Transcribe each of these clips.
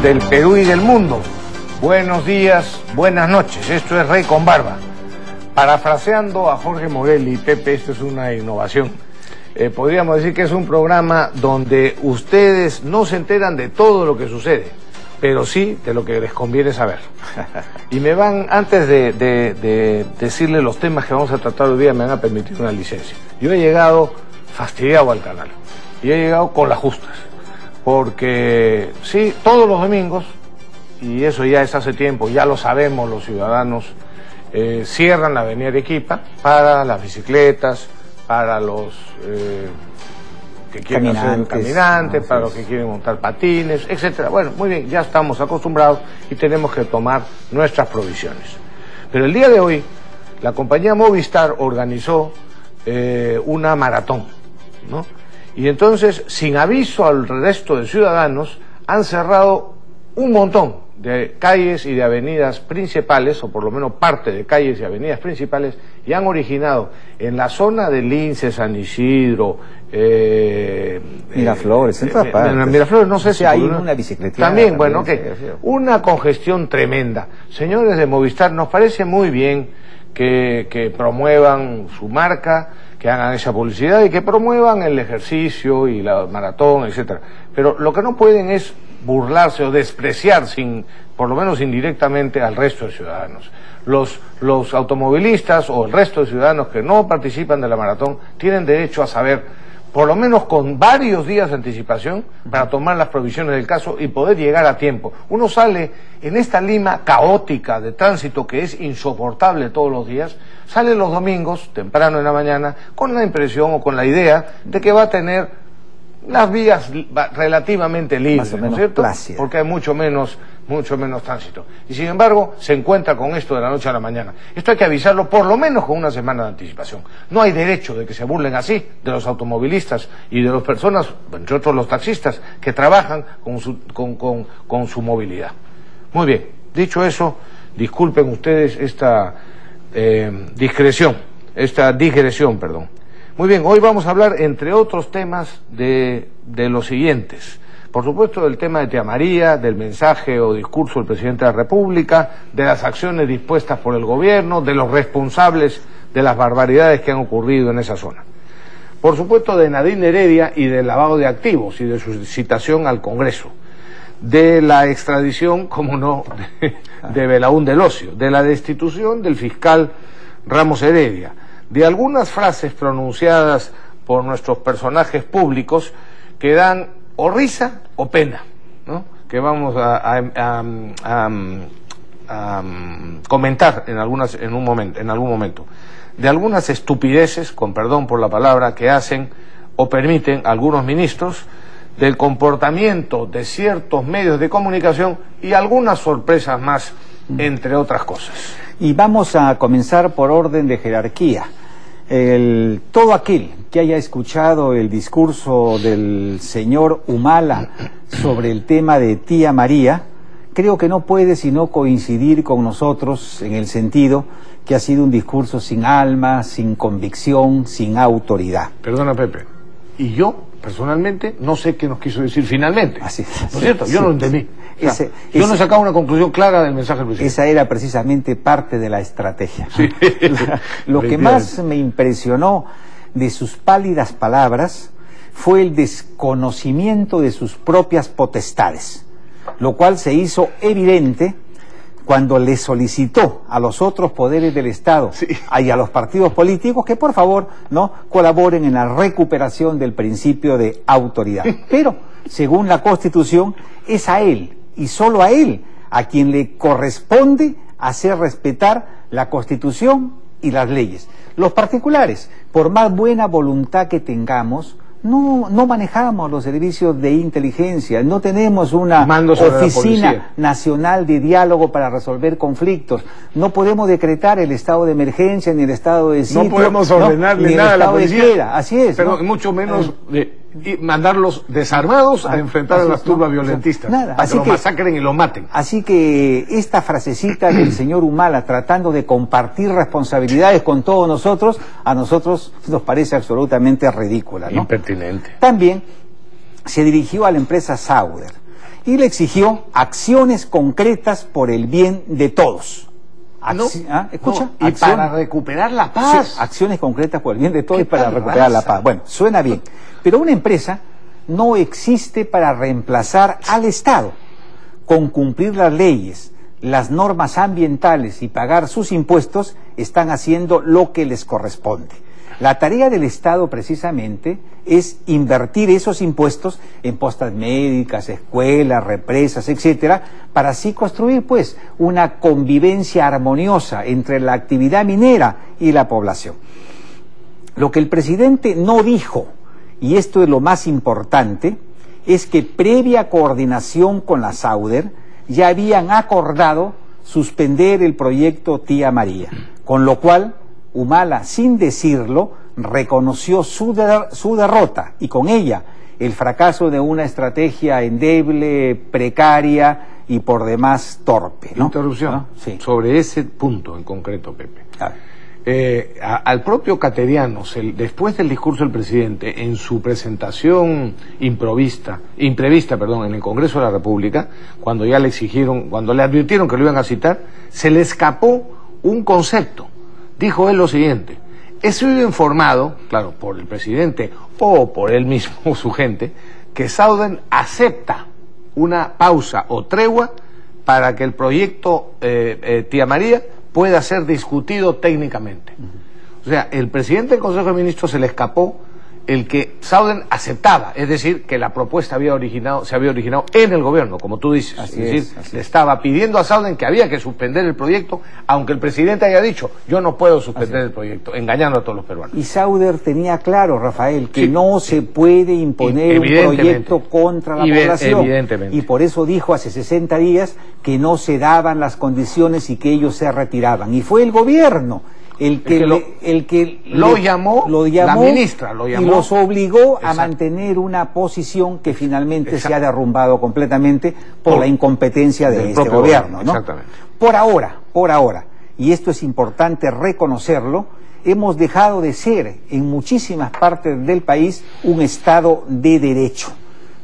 del Perú y del mundo. Buenos días, buenas noches. Esto es Rey con Barba. Parafraseando a Jorge Morelli, Pepe, esto es una innovación. Podríamos decir que es un programa donde ustedes no se enteran de todo lo que sucede, pero sí de lo que les conviene saber. Y me van, antes de decirles los temas que vamos a tratar hoy día, me van a permitir una licencia. Yo he llegado fastidiado al canal y he llegado con las justas, porque sí, todos los domingos, y eso ya es hace tiempo, ya lo sabemos los ciudadanos, cierran la avenida Arequipa para las bicicletas, para los que quieren hacer caminantes, para los que quieren montar patines, etcétera. Bueno, muy bien, ya estamos acostumbrados y tenemos que tomar nuestras provisiones. Pero el día de hoy, la compañía Movistar organizó una maratón, ¿no? Y entonces, sin aviso al resto de ciudadanos, han cerrado un montón de calles y de avenidas principales, o por lo menos parte de calles y avenidas principales, y han originado en la zona de Lince, San Isidro, Miraflores, en todas partes. Miraflores, no sé si hay una bicicleta. También, bueno, ok. Una congestión tremenda. Señores de Movistar, nos parece muy bien que promuevan su marca, que hagan esa publicidad y que promuevan el ejercicio y la maratón, etcétera. Pero lo que no pueden es burlarse o despreciar, por lo menos indirectamente, al resto de ciudadanos. Los automovilistas o el resto de ciudadanos que no participan de la maratón tienen derecho a saber, por lo menos con varios días de anticipación, para tomar las provisiones del caso y poder llegar a tiempo. Uno sale en esta Lima caótica de tránsito que es insoportable todos los días, sale los domingos, temprano en la mañana, con la impresión o con la idea de que va a tener las vías relativamente libres, ¿no es cierto? Plácida. Porque hay mucho menos tránsito. Y sin embargo, se encuentra con esto de la noche a la mañana. Esto hay que avisarlo por lo menos con una semana de anticipación. No hay derecho de que se burlen así de los automovilistas y de las personas, entre otros los taxistas, que trabajan con su movilidad. Muy bien, dicho eso, disculpen ustedes esta digresión. Muy bien, hoy vamos a hablar, entre otros temas, de los siguientes. Por supuesto, del tema de Tía María, del mensaje o discurso del presidente de la República, de las acciones dispuestas por el gobierno, de los responsables de las barbaridades que han ocurrido en esa zona. Por supuesto, de Nadine Heredia y del lavado de activos y de su citación al Congreso. De la extradición, como no, de Belaún del Ocio, de la destitución del fiscal Ramos Heredia, de algunas frases pronunciadas por nuestros personajes públicos que dan o risa o pena, ¿no? Que vamos a comentar en algún momento, de algunas estupideces, con perdón por la palabra, que hacen o permiten algunos ministros, del comportamiento de ciertos medios de comunicación y algunas sorpresas más, entre otras cosas. Y vamos a comenzar por orden de jerarquía. Todo aquel que haya escuchado el discurso del señor Humala sobre el tema de Tía María, creo que no puede sino coincidir con nosotros en el sentido que ha sido un discurso sin alma, sin convicción, sin autoridad. Perdona, Pepe, y yo personalmente no sé qué nos quiso decir finalmente. Así es. ¿No es cierto? Yo no lo entendí. Yo no he sacado una conclusión clara del mensaje del presidente. Esa era precisamente parte de la estrategia. Sí. Lo que más me impresionó de sus pálidas palabras fue el desconocimiento de sus propias potestades, lo cual se hizo evidente cuando le solicitó a los otros poderes del Estado y a los partidos políticos que por favor no colaboren en la recuperación del principio de autoridad. Pero, según la Constitución, es a él y solo a él a quien le corresponde hacer respetar la Constitución y las leyes. Los particulares, por más buena voluntad que tengamos, no manejamos los servicios de inteligencia, no tenemos una oficina nacional de diálogo para resolver conflictos, no podemos decretar el estado de emergencia ni el estado de sitio, no podemos ordenarle nada a la policía, así es, pero mucho menos mandarlos desarmados a enfrentar a las turbas violentistas, para que lo masacren y lo maten. Así que esta frasecita del señor Humala tratando de compartir responsabilidades con todos nosotros, a nosotros nos parece absolutamente ridícula, ¿no? Impertinente. También se dirigió a la empresa Sauder y le exigió acciones concretas por el bien de todos. ¿Escucha? No, y para recuperar la paz. Sí, acciones concretas por el bien de todos y para recuperar la paz. Bueno, suena bien. Pero una empresa no existe para reemplazar al Estado. Con cumplir las leyes, las normas ambientales y pagar sus impuestos, están haciendo lo que les corresponde. La tarea del Estado, precisamente, es invertir esos impuestos en postas médicas, escuelas, represas, etcétera, para así construir, pues, una convivencia armoniosa entre la actividad minera y la población. Lo que el presidente no dijo, y esto es lo más importante, es que previa coordinación con la Sauder ya habían acordado suspender el proyecto Tía María, con lo cual Humala, sin decirlo, reconoció su derrota y con ella el fracaso de una estrategia endeble, precaria y por demás torpe, ¿no? Interrupción. ¿No? Sí. Sobre ese punto en concreto, Pepe. Al propio Cateriano, después del discurso del presidente, en su presentación imprevista, en el Congreso de la República, cuando ya le exigieron, cuando le advirtieron que lo iban a citar, se le escapó un concepto. Dijo él lo siguiente: he sido informado, claro, por el presidente o por él mismo o su gente, que Southern acepta una pausa o tregua para que el proyecto Tía María pueda ser discutido técnicamente. O sea, el presidente del Consejo de Ministros se le escapó el que Southern aceptaba, es decir, que la propuesta se había originado en el gobierno, como tú dices. Así es decir, le estaba pidiendo a Southern que había que suspender el proyecto, aunque el presidente haya dicho, yo no puedo suspender el proyecto, engañando a todos los peruanos. Y Southern tenía claro, Rafael, que no se puede imponer un proyecto contra la población. Evidentemente. Y por eso dijo hace 60 días que no se daban las condiciones y que ellos se retiraban. Y fue el gobierno el que lo llamó, la ministra lo llamó, y los obligó a mantener una posición que finalmente se ha derrumbado completamente por la incompetencia de este gobierno, ¿no? Exactamente. Por ahora, y esto es importante reconocerlo, hemos dejado de ser en muchísimas partes del país un Estado de derecho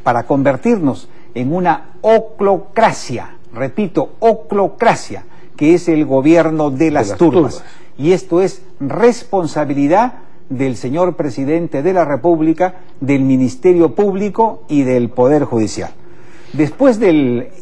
para convertirnos en una oclocracia, repito, oclocracia, que es el gobierno de las turbas. Y esto es responsabilidad del señor presidente de la República, del Ministerio Público y del Poder Judicial.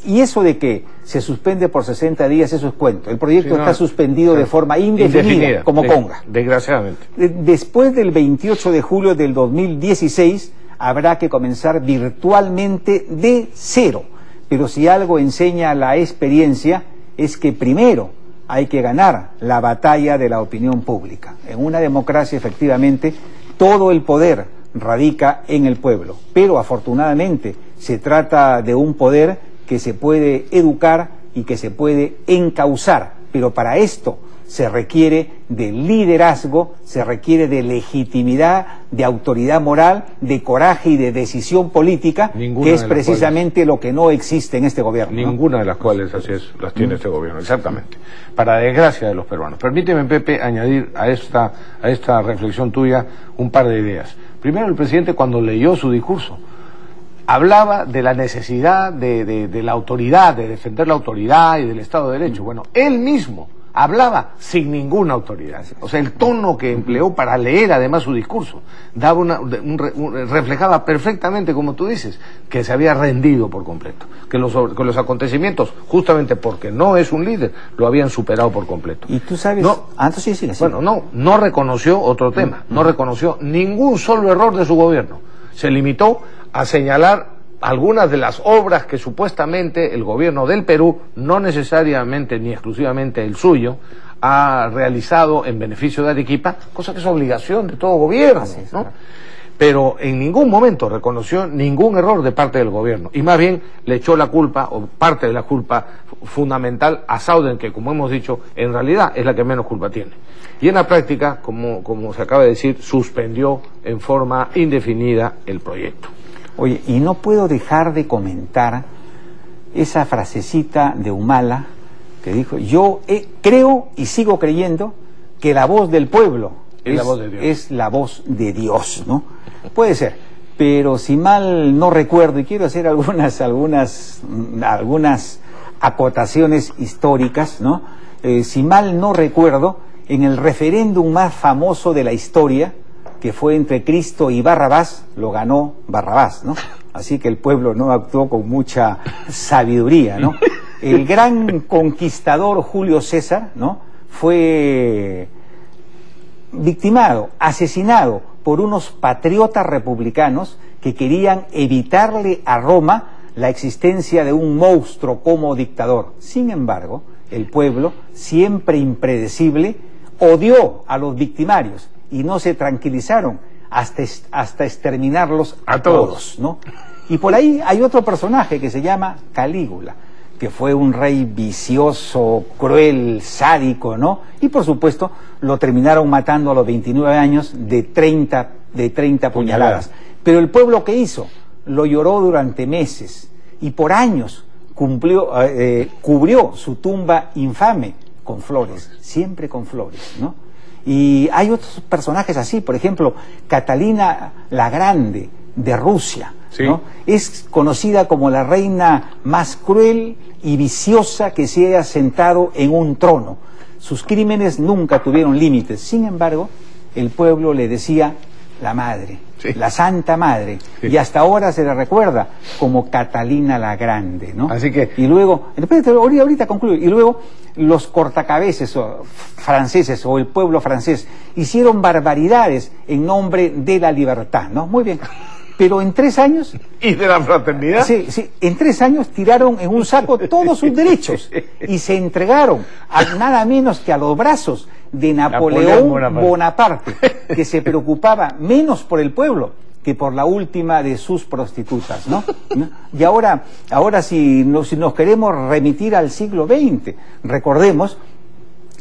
Y eso de que se suspende por 60 días, eso es cuento. El proyecto está suspendido de forma indefinida, como Conga. Desgraciadamente. Después del 28 de julio del 2016 habrá que comenzar virtualmente de cero. Pero si algo enseña la experiencia es que primero hay que ganar la batalla de la opinión pública. En una democracia, efectivamente, todo el poder radica en el pueblo, pero afortunadamente se trata de un poder que se puede educar y que se puede encauzar, pero para esto se requiere de liderazgo, se requiere de legitimidad, de autoridad moral, de coraje y de decisión política, que es precisamente lo que no existe en este gobierno. Ninguna de las cuales así es, las tiene este gobierno, exactamente. Para desgracia de los peruanos. Permíteme, Pepe, añadir a esta reflexión tuya un par de ideas. Primero, el presidente, cuando leyó su discurso, hablaba de la necesidad de la autoridad, de defender la autoridad y del Estado de Derecho. Bueno, él mismo hablaba sin ninguna autoridad. O sea, el tono que empleó para leer además su discurso daba reflejaba perfectamente, como tú dices, que se había rendido por completo, que los acontecimientos, justamente porque no es un líder, lo habían superado por completo. Y tú sabes, bueno, no reconoció otro tema, no reconoció ningún solo error de su gobierno. Se limitó a señalar algunas de las obras que supuestamente el gobierno del Perú, no necesariamente ni exclusivamente el suyo, ha realizado en beneficio de Arequipa, cosa que es obligación de todo gobierno, ¿no? Pero en ningún momento reconoció ningún error de parte del gobierno, y más bien le echó la culpa, o parte de la culpa fundamental, a Southern, que, como hemos dicho, en realidad es la que menos culpa tiene. Y en la práctica, como se acaba de decir, suspendió en forma indefinida el proyecto. Oye, y no puedo dejar de comentar esa frasecita de Humala que dijo: yo creo y sigo creyendo que la voz del pueblo es la voz de Dios, ¿no? Puede ser, pero si mal no recuerdo, y quiero hacer algunas acotaciones históricas, ¿no? Si mal no recuerdo, en el referéndum más famoso de la historia, que fue entre Cristo y Barrabás, lo ganó Barrabás, ¿no? Así que el pueblo no actuó con mucha sabiduría, ¿no? El gran conquistador Julio César, ¿no? Fue victimado, asesinado por unos patriotas republicanos que querían evitarle a Roma la existencia de un monstruo como dictador. Sin embargo, el pueblo, siempre impredecible, odió a los victimarios y no se tranquilizaron hasta exterminarlos a todos, ¿no? Y por ahí hay otro personaje que se llama Calígula, que fue un rey vicioso, cruel, sádico, ¿no? Y por supuesto lo terminaron matando a los 29 años de 30 puñaladas. Pero el pueblo, ¿qué hizo? Lo lloró durante meses y por años cubrió su tumba infame con flores, siempre con flores, ¿no? Y hay otros personajes así, por ejemplo, Catalina la Grande de Rusia, sí, ¿no? Es conocida como la reina más cruel y viciosa que se haya sentado en un trono. Sus crímenes nunca tuvieron límites. Sin embargo, el pueblo le decía la madre, sí, la Santa Madre, sí, y hasta ahora se le recuerda como Catalina la Grande, ¿no? Así que... Y luego, ahorita concluyo, y luego los cortacabeces franceses o el pueblo francés hicieron barbaridades en nombre de la libertad, ¿no? Muy bien. Pero en 3 años... ¿Y de la fraternidad? Sí, sí, en 3 años tiraron en un saco todos sus derechos y se entregaron a nada menos que a los brazos de Napoleón Bonaparte, que se preocupaba menos por el pueblo que por la última de sus prostitutas, ¿no? Y ahora si nos queremos remitir al siglo XX, recordemos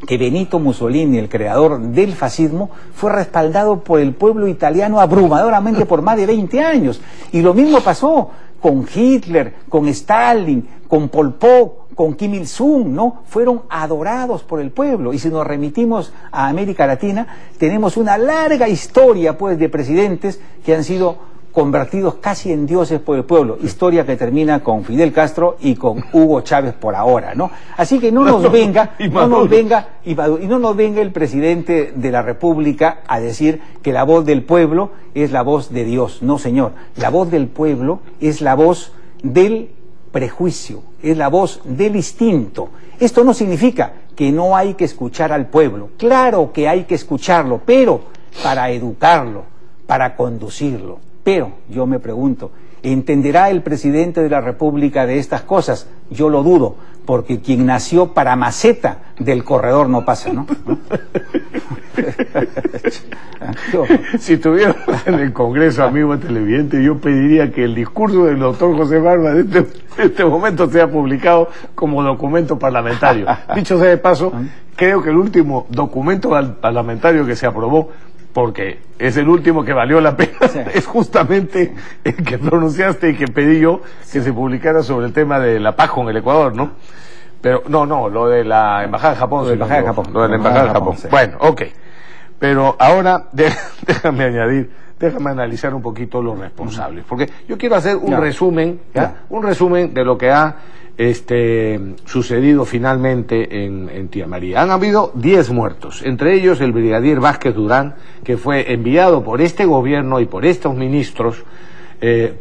que Benito Mussolini, el creador del fascismo, fue respaldado por el pueblo italiano abrumadoramente por más de 20 años. Y lo mismo pasó con Hitler, con Stalin, con Pol Pot, con Kim Il-sung, ¿no? Fueron adorados por el pueblo. Y si nos remitimos a América Latina, tenemos una larga historia, pues, de presidentes que han sido convertidos casi en dioses por el pueblo, historia que termina con Fidel Castro y con Hugo Chávez por ahora, ¿no? Así que no nos venga el presidente de la República a decir que la voz del pueblo es la voz de Dios. No, señor, la voz del pueblo es la voz del prejuicio, es la voz del instinto. Esto no significa que no hay que escuchar al pueblo, claro que hay que escucharlo, pero para educarlo, para conducirlo. Pero yo me pregunto, ¿entenderá el presidente de la República de estas cosas? Yo lo dudo, porque quien nació para maceta del corredor no pasa, ¿no? Si estuviéramos en el Congreso, amigo televidente, yo pediría que el discurso del doctor José Barba de este momento sea publicado como documento parlamentario. Dicho sea de paso, creo que el último documento parlamentario que se aprobó, porque es el último que valió la pena, sí, es justamente el que pronunciaste y que pedí yo que se publicara sobre el tema de la paz con el Ecuador, ¿no? Pero no, lo de la Embajada de Japón. Lo de la Embajada de Japón. Sí. Bueno, ok. Pero ahora déjame analizar un poquito los responsables, porque yo quiero hacer un resumen, un resumen de lo que ha sucedido finalmente en Tía María. Han habido 10 muertos, entre ellos el brigadier Vázquez Durán, que fue enviado por este gobierno y por estos ministros,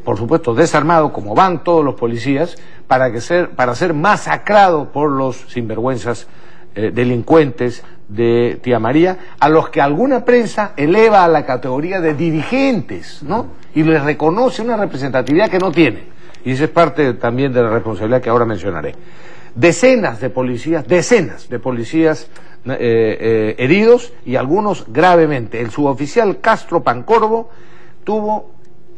por supuesto desarmado, como van todos los policías, para ser masacrado por los sinvergüenzas delincuentes de Tía María, a los que alguna prensa eleva a la categoría de dirigentes, ¿no? Y les reconoce una representatividad que no tienen. Y esa es parte también de la responsabilidad que ahora mencionaré. Decenas de policías heridos y algunos gravemente. El suboficial Castro Pancorbo tuvo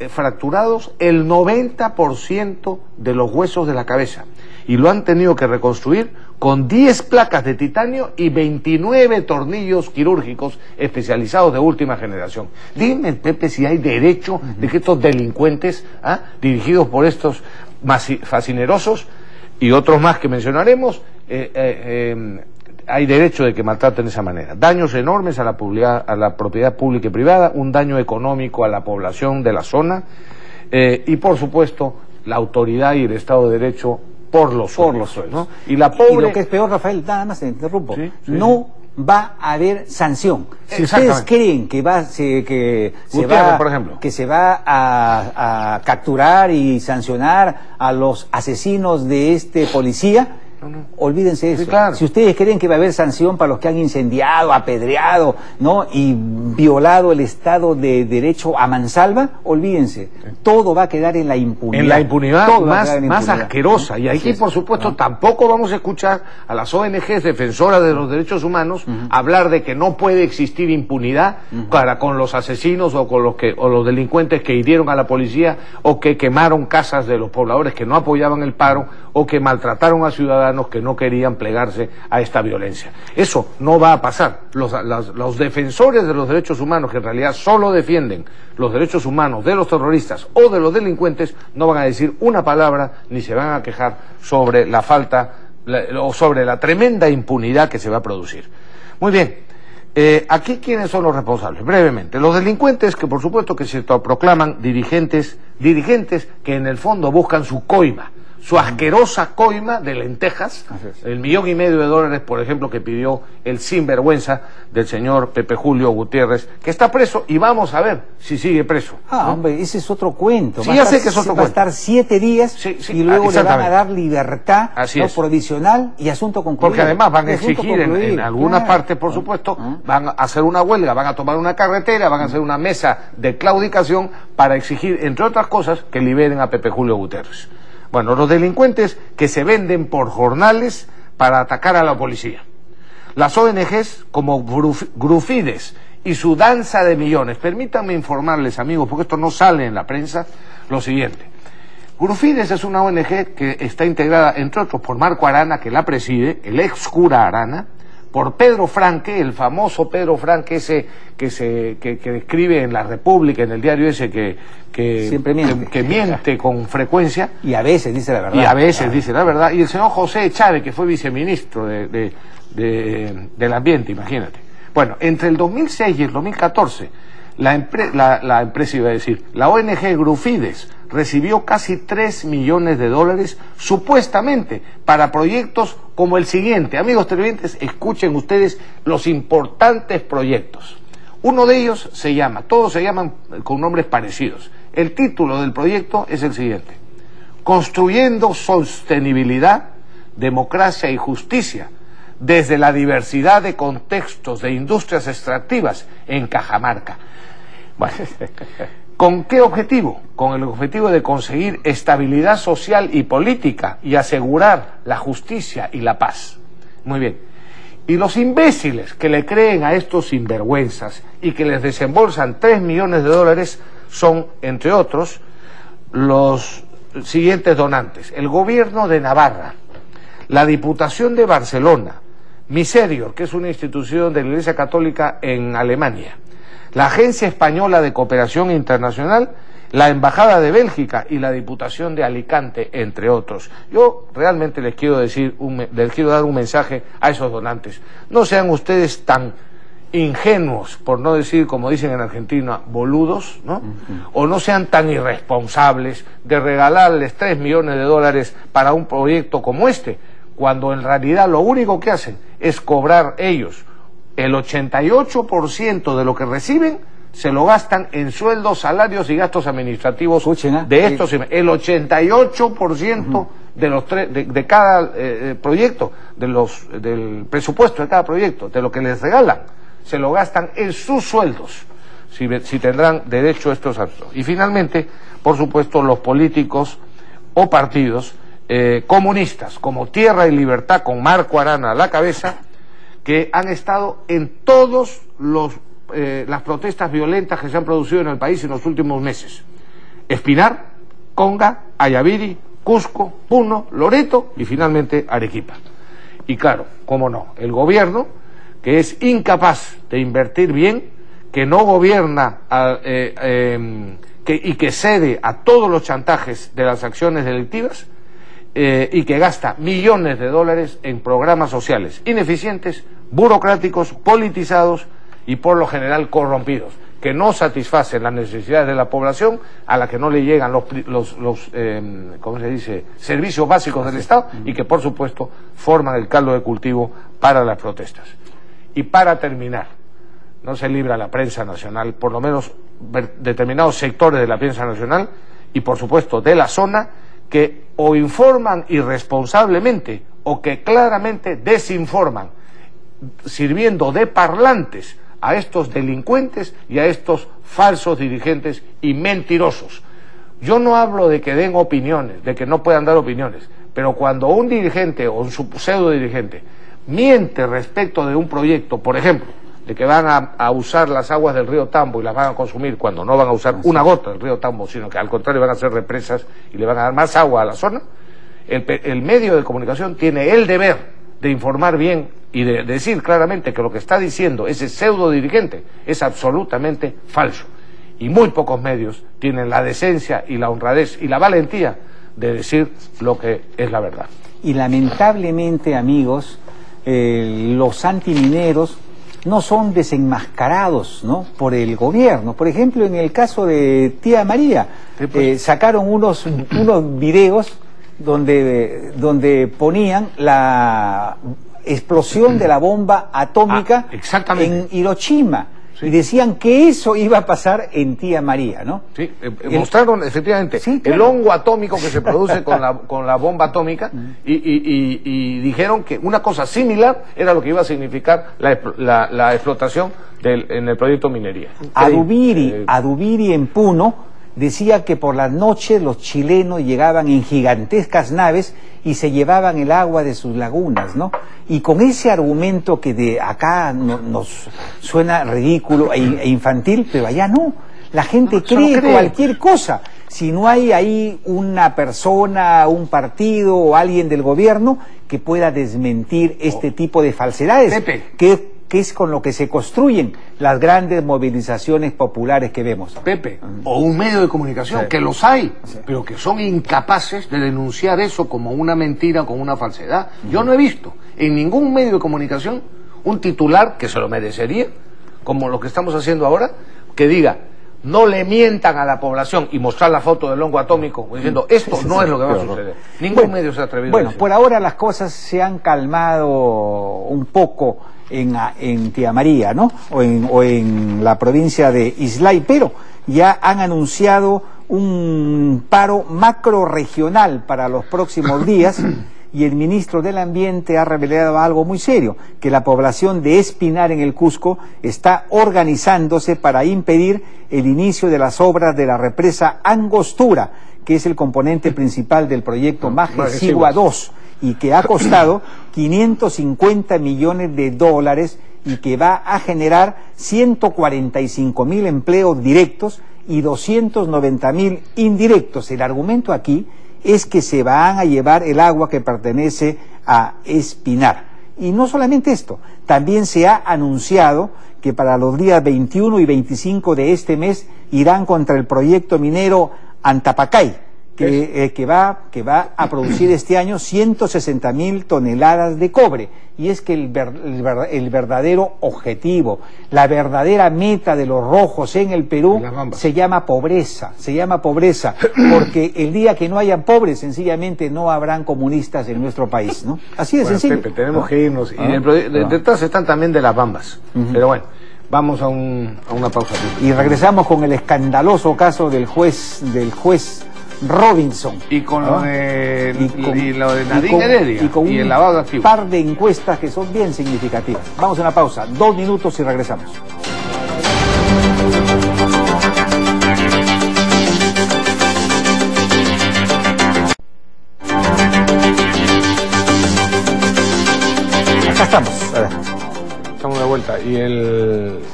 fracturados el 90% de los huesos de la cabeza y lo han tenido que reconstruir con 10 placas de titanio y 29 tornillos quirúrgicos especializados de última generación. Dime, Pepe, si hay derecho de que estos delincuentes, dirigidos por estos fascinerosos y otros más que mencionaremos, hay derecho de que maltraten de esa manera. Daños enormes a la propiedad pública y privada, un daño económico a la población de la zona y, por supuesto, la autoridad y el Estado de Derecho por los suelos, ¿no? Y la pobre... Y lo que es peor, Rafael, nada más te interrumpo, sí. no va a haber sanción. Si ustedes creen que se va a capturar y sancionar a los asesinos de este policía, olvídense de eso. Sí, claro. Si ustedes creen que va a haber sanción para los que han incendiado, apedreado, ¿no?, y violado el Estado de Derecho a mansalva, olvídense. Todo va a quedar en la impunidad. En la impunidad más asquerosa. Y aquí, por supuesto, tampoco vamos a escuchar a las ONGs defensoras de los derechos humanos hablar de que no puede existir impunidad para con los asesinos o con los delincuentes que hirieron a la policía o que quemaron casas de los pobladores que no apoyaban el paro o que maltrataron a ciudadanos que no querían plegarse a esta violencia. Eso no va a pasar. Los defensores de los derechos humanos, que en realidad solo defienden los derechos humanos de los terroristas o de los delincuentes, no van a decir una palabra ni se van a quejar sobre la falta o sobre la tremenda impunidad que se va a producir. Muy bien. Aquí, ¿quiénes son los responsables? Brevemente, los delincuentes que por supuesto que se proclaman dirigentes que en el fondo buscan su coima, su asquerosa coima de lentejas, el $1,500,000, por ejemplo, que pidió el sinvergüenza del señor Pepe Julio Gutiérrez, que está preso y vamos a ver si sigue preso. ¿no? Hombre, ese es otro cuento. Sí, ya sé que es otro cuento. Va a estar 7 días y luego le van a dar libertad provisional y asunto concluido. Porque además van a exigir en alguna parte, por supuesto, van a hacer una huelga, van a tomar una carretera, van a hacer una mesa de claudicación para exigir, entre otras cosas, que liberen a Pepe Julio Gutiérrez. Bueno, los delincuentes que se venden por jornales para atacar a la policía. Las ONGs como Grufides y su danza de millones. Permítanme informarles, amigos, porque esto no sale en la prensa, lo siguiente. Grufides es una ONG que está integrada, entre otros, por Marco Arana, que la preside, el ex cura Arana, por Pedro Franque, el famoso Pedro Franque, ese que escribe en La República, en el diario ese que miente con frecuencia. Y a veces dice la verdad. Dice la verdad. Y el señor José Chávez, que fue viceministro del Ambiente, imagínate. Bueno, entre el 2006 y el 2014, la ONG Grufides recibió casi $3 millones supuestamente para proyectos como el siguiente. Amigos televidentes, escuchen ustedes los importantes proyectos. Uno de ellos todos se llaman con nombres parecidos. El título del proyecto es el siguiente: Construyendo sostenibilidad, democracia y justicia desde la diversidad de contextos de industrias extractivas en Cajamarca. Bueno, ¿con qué objetivo? Con el objetivo de conseguir estabilidad social y política y asegurar la justicia y la paz. Muy bien. Y los imbéciles que le creen a estos sinvergüenzas y que les desembolsan $3 millones son, entre otros, los siguientes donantes: el gobierno de Navarra, la Diputación de Barcelona, Miserior, que es una institución de la Iglesia Católica en Alemania, la Agencia Española de Cooperación Internacional, la Embajada de Bélgica y la Diputación de Alicante, entre otros. Yo realmente les quiero dar un mensaje a esos donantes. No sean ustedes tan ingenuos, por no decir, como dicen en Argentina, boludos, ¿no? O no sean tan irresponsables de regalarles $3 millones para un proyecto como este, cuando en realidad lo único que hacen es cobrar ellos. El 88% de lo que reciben se lo gastan en sueldos, salarios y gastos administrativos de estos. El 88% de cada proyecto, del presupuesto de cada proyecto, de lo que les regalan, se lo gastan en sus sueldos, si tendrán derecho a estos actos. Y finalmente, por supuesto, los políticos o partidos comunistas, como Tierra y Libertad, con Marco Arana a la cabeza, que han estado en todos las protestas violentas que se han producido en el país en los últimos meses. Espinar, Conga, Ayaviri, Cusco, Puno, Loreto y finalmente Arequipa. Y claro, cómo no, el gobierno, que es incapaz de invertir bien, que no gobierna y que cede a todos los chantajes de las acciones delictivas, y que gasta millones de dólares en programas sociales ineficientes, burocráticos, politizados y por lo general corrompidos, que no satisfacen las necesidades de la población, a la que no le llegan ¿cómo se dice?, servicios básicos del Estado, y que por supuesto forman el caldo de cultivo para las protestas. Y para terminar, no se libra la prensa nacional, por lo menos determinados sectores de la prensa nacional y por supuesto de la zona, que o informan irresponsablemente o que claramente desinforman, sirviendo de parlantes a estos delincuentes y a estos falsos dirigentes y mentirosos. Yo no hablo de que den opiniones, de que no puedan dar opiniones, pero cuando un dirigente o un pseudo dirigente miente respecto de un proyecto, por ejemplo, de que van a usar las aguas del río Tambo y las van a consumir, cuando no van a usar una gota del río Tambo, sino que al contrario van a hacer represas y le van a dar más agua a la zona, el medio de comunicación tiene el deber de informar bien y de decir claramente que lo que está diciendo ese pseudo dirigente es absolutamente falso. Y muy pocos medios tienen la decencia y la honradez y la valentía de decir lo que es la verdad. Y lamentablemente, amigos, los antimineros no son desenmascarados, ¿no?, por el gobierno. Por ejemplo, en el caso de Tía María, sí, pues, sacaron unos videos donde ponían la explosión de la bomba atómica en Hiroshima. Sí. Y decían que eso iba a pasar en Tía María, ¿no? Sí, mostraron efectivamente, sí, claro, el hongo atómico que se produce con la bomba atómica y dijeron que una cosa similar era lo que iba a significar la explotación en el proyecto minería. Adubiri en Puno decía que por las noches los chilenos llegaban en gigantescas naves y se llevaban el agua de sus lagunas, ¿no? Y con ese argumento que de acá nos suena ridículo e infantil, pero allá no. La gente cree cualquier cosa. Si no hay ahí una persona, un partido o alguien del gobierno que pueda desmentir este tipo de falsedades, que es con lo que se construyen las grandes movilizaciones populares que vemos. Pepe, o un medio de comunicación, sí, que los hay, sí, pero que son incapaces de denunciar eso como una mentira, como una falsedad. Yo no he visto en ningún medio de comunicación un titular que se lo merecería, como lo que estamos haciendo ahora, que diga: no le mientan a la población, y mostrar la foto del hongo atómico diciendo esto no es lo que va a suceder. Ningún medio se ha atrevido a decir. Por ahora las cosas se han calmado un poco en Tía María, ¿no? O en la provincia de Islay, pero ya han anunciado un paro macrorregional para los próximos días. Y el ministro del Ambiente ha revelado algo muy serio, que la población de Espinar en el Cusco está organizándose para impedir el inicio de las obras de la represa Angostura, que es el componente principal del proyecto Maje-Sigua 2, y que ha costado 550 millones de dólares y que va a generar 145.000 empleos directos y 290.000 indirectos. El argumento aquí es que se van a llevar el agua que pertenece a Espinar. Y no solamente esto, también se ha anunciado que para los días 21 y 25 de este mes irán contra el proyecto minero Antapacay, que va a producir este año 160.000 toneladas de cobre. Y es que el verdadero objetivo, la verdadera meta de los rojos en el Perú se llama pobreza, porque el día que no hayan pobres, sencillamente no habrán comunistas en nuestro país, ¿no? Así de sencillo. Pepe, tenemos que irnos. Y detrás están también de las bambas. Pero bueno, vamos a una pausa. Y regresamos con el escandaloso caso del juez Robinson. Y con lo de Nadine Heredia y el lavado de activos. Un par de encuestas que son bien significativas. Vamos a una pausa, 2 minutos y regresamos. Acá estamos. Estamos de vuelta. Y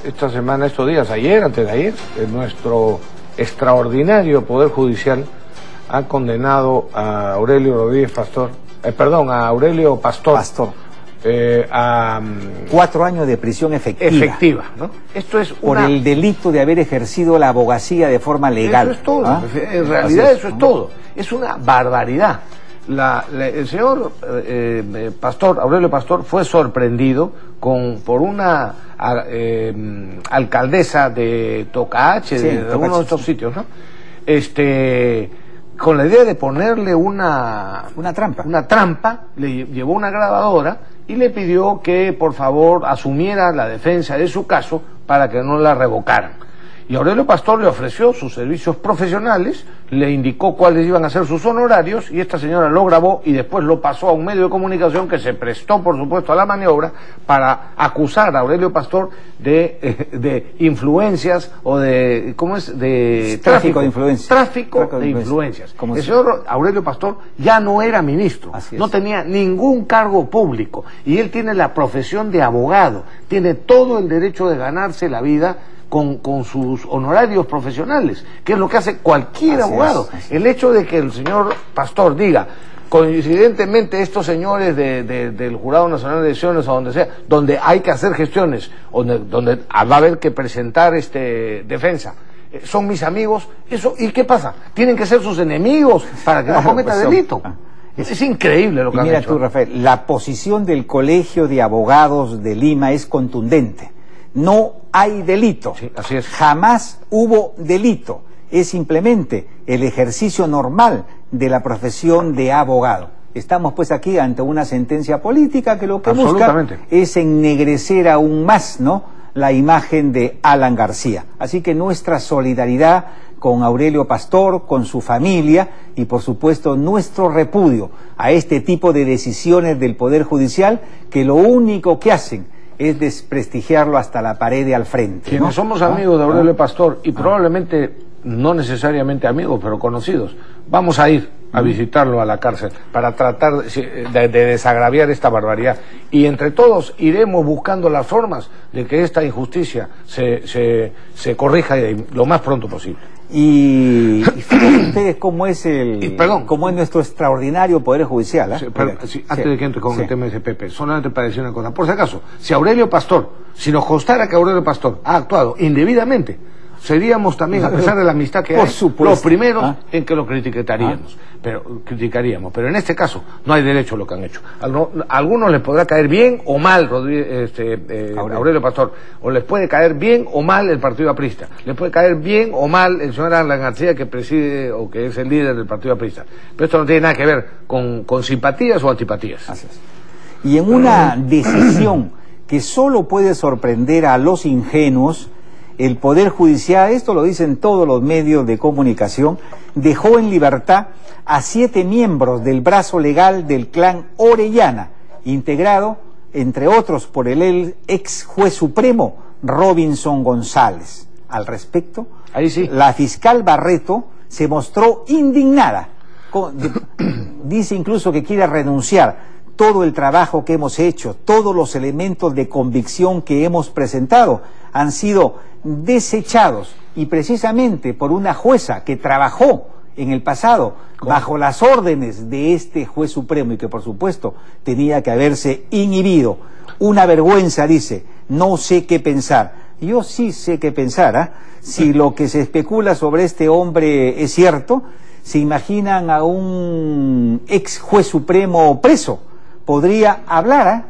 esta semana, estos días, antes de ayer, nuestro extraordinario Poder Judicial ha condenado a Aurelio Rodríguez Pastor, a Aurelio Pastor. A 4 años de prisión efectiva. ¿no? Esto es por el delito de haber ejercido la abogacía de forma legal. Eso es todo. En realidad eso es todo. Es una barbaridad. El señor Pastor, Aurelio Pastor, fue sorprendido por una alcaldesa de Tocache, sí, de uno de estos sitios, ¿no? Con la idea de ponerle una trampa, le llevó una grabadora y le pidió que por favor asumiera la defensa de su caso para que no la revocaran. Y Aurelio Pastor le ofreció sus servicios profesionales, le indicó cuáles iban a ser sus honorarios, y esta señora lo grabó y después lo pasó a un medio de comunicación que se prestó, por supuesto, a la maniobra para acusar a Aurelio Pastor de influencias o de, ¿cómo es? De tráfico de influencias. Tráfico de influencias. El señor Aurelio Pastor ya no era ministro, no tenía ningún cargo público, y él tiene la profesión de abogado, tiene todo el derecho de ganarse la vida con sus honorarios profesionales, que es lo que hace cualquier abogado. El hecho de que el señor Pastor diga, coincidentemente estos señores del Jurado Nacional de Elecciones o donde sea, donde hay que hacer gestiones, donde va a haber que presentar defensa, son mis amigos, eso, ¿y qué pasa? Tienen que ser sus enemigos para que no cometa delito. Es increíble lo que han hecho. Mira tú, Rafael, la posición del Colegio de Abogados de Lima es contundente. No hay delito. Sí, así es. Jamás hubo delito. Es simplemente el ejercicio normal de la profesión de abogado. Estamos pues aquí ante una sentencia política que lo que busca es ennegrecer aún más, ¿no?, la imagen de Alan García. Así que nuestra solidaridad con Aurelio Pastor, con su familia y por supuesto nuestro repudio a este tipo de decisiones del Poder Judicial que lo único que hacen es desprestigiarlo hasta la pared de al frente. Quienes somos amigos de Aurelio Pastor, y probablemente no necesariamente amigos, pero conocidos, vamos a ir a visitarlo a la cárcel para tratar de desagraviar esta barbaridad. Y entre todos iremos buscando las formas de que esta injusticia se corrija lo más pronto posible. Y fíjense ustedes cómo es cómo es nuestro extraordinario Poder Judicial. Antes de que entre con el tema de ese Pepe, solamente para decir una cosa. Por si acaso, si Aurelio Pastor, si nos constara que Aurelio Pastor ha actuado indebidamente, seríamos también, a pesar de la amistad que hay, los primeros en que lo criticaríamos. Pero en este caso no hay derecho a lo que han hecho. A algunos les podrá caer bien o mal Aurelio Pastor, o les puede caer bien o mal el Partido Aprista, les puede caer bien o mal el señor Alan García, que preside o que es el líder del Partido Aprista. Pero esto no tiene nada que ver con simpatías o antipatías. Así es. Y en una decisión que solo puede sorprender a los ingenuos, el Poder Judicial, esto lo dicen todos los medios de comunicación, dejó en libertad a 7 miembros del brazo legal del clan Orellana, integrado, entre otros, por el ex juez supremo Robinson González. Al respecto, la fiscal Barreto se mostró indignada. Dice incluso que quiere renunciar. Todo el trabajo que hemos hecho, todos los elementos de convicción que hemos presentado han sido desechados, y precisamente por una jueza que trabajó en el pasado bajo las órdenes de este juez supremo y que por supuesto tenía que haberse inhibido. Una vergüenza, dice, no sé qué pensar. Yo sí sé qué pensar, Si lo que se especula sobre este hombre es cierto, se imaginan a un ex juez supremo preso. Podría hablar,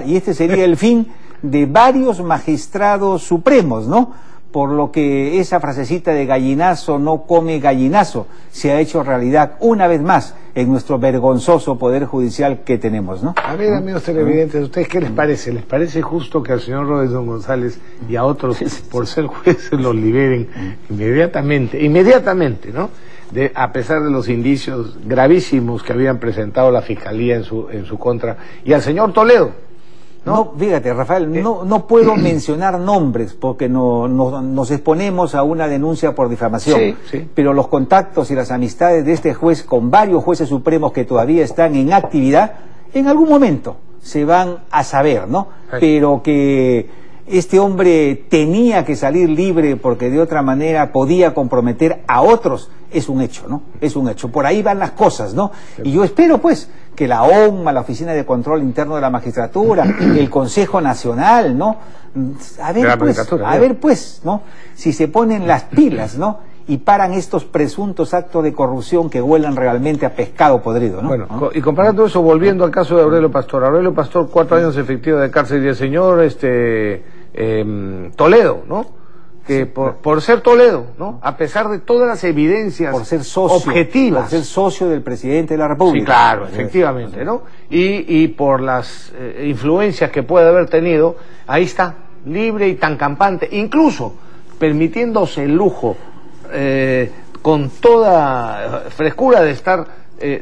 y este sería el fin de varios magistrados supremos, ¿no? Por lo que esa frasecita de gallinazo no come gallinazo se ha hecho realidad una vez más en nuestro vergonzoso Poder Judicial que tenemos, ¿no? A ver, amigos televidentes, ¿ustedes qué les parece? ¿Les parece justo que al señor Robinson González y a otros, por ser jueces, los liberen inmediatamente, ¿no? A pesar de los indicios gravísimos que habían presentado la Fiscalía en su contra, y al señor Toledo? No, fíjate, Rafael, no puedo mencionar nombres porque nos exponemos a una denuncia por difamación, pero los contactos y las amistades de este juez con varios jueces supremos que todavía están en actividad, en algún momento se van a saber, ¿no? Pero que este hombre tenía que salir libre porque de otra manera podía comprometer a otros, es un hecho, ¿no? Es un hecho. Por ahí van las cosas, ¿no? Y yo espero, pues, que la OMA, la Oficina de Control Interno de la Magistratura, el Consejo Nacional, ¿no? A ver, pues, ¿no? Si se ponen las pilas, ¿no? y paran estos presuntos actos de corrupción que huelan realmente a pescado podrido, ¿no? Bueno, y comparando eso, volviendo al caso de Aurelio Pastor. Aurelio Pastor, 4 años efectivos de cárcel, y el señor Toledo, ¿no? Que sí, por ser Toledo, ¿no? A pesar de todas las evidencias por ser socio, objetivas. Por ser socio del presidente de la República. Sí, claro, efectivamente, ¿no? Y por las influencias que puede haber tenido, ahí está, libre y tan campante, incluso permitiéndose el lujo, con toda frescura, de estar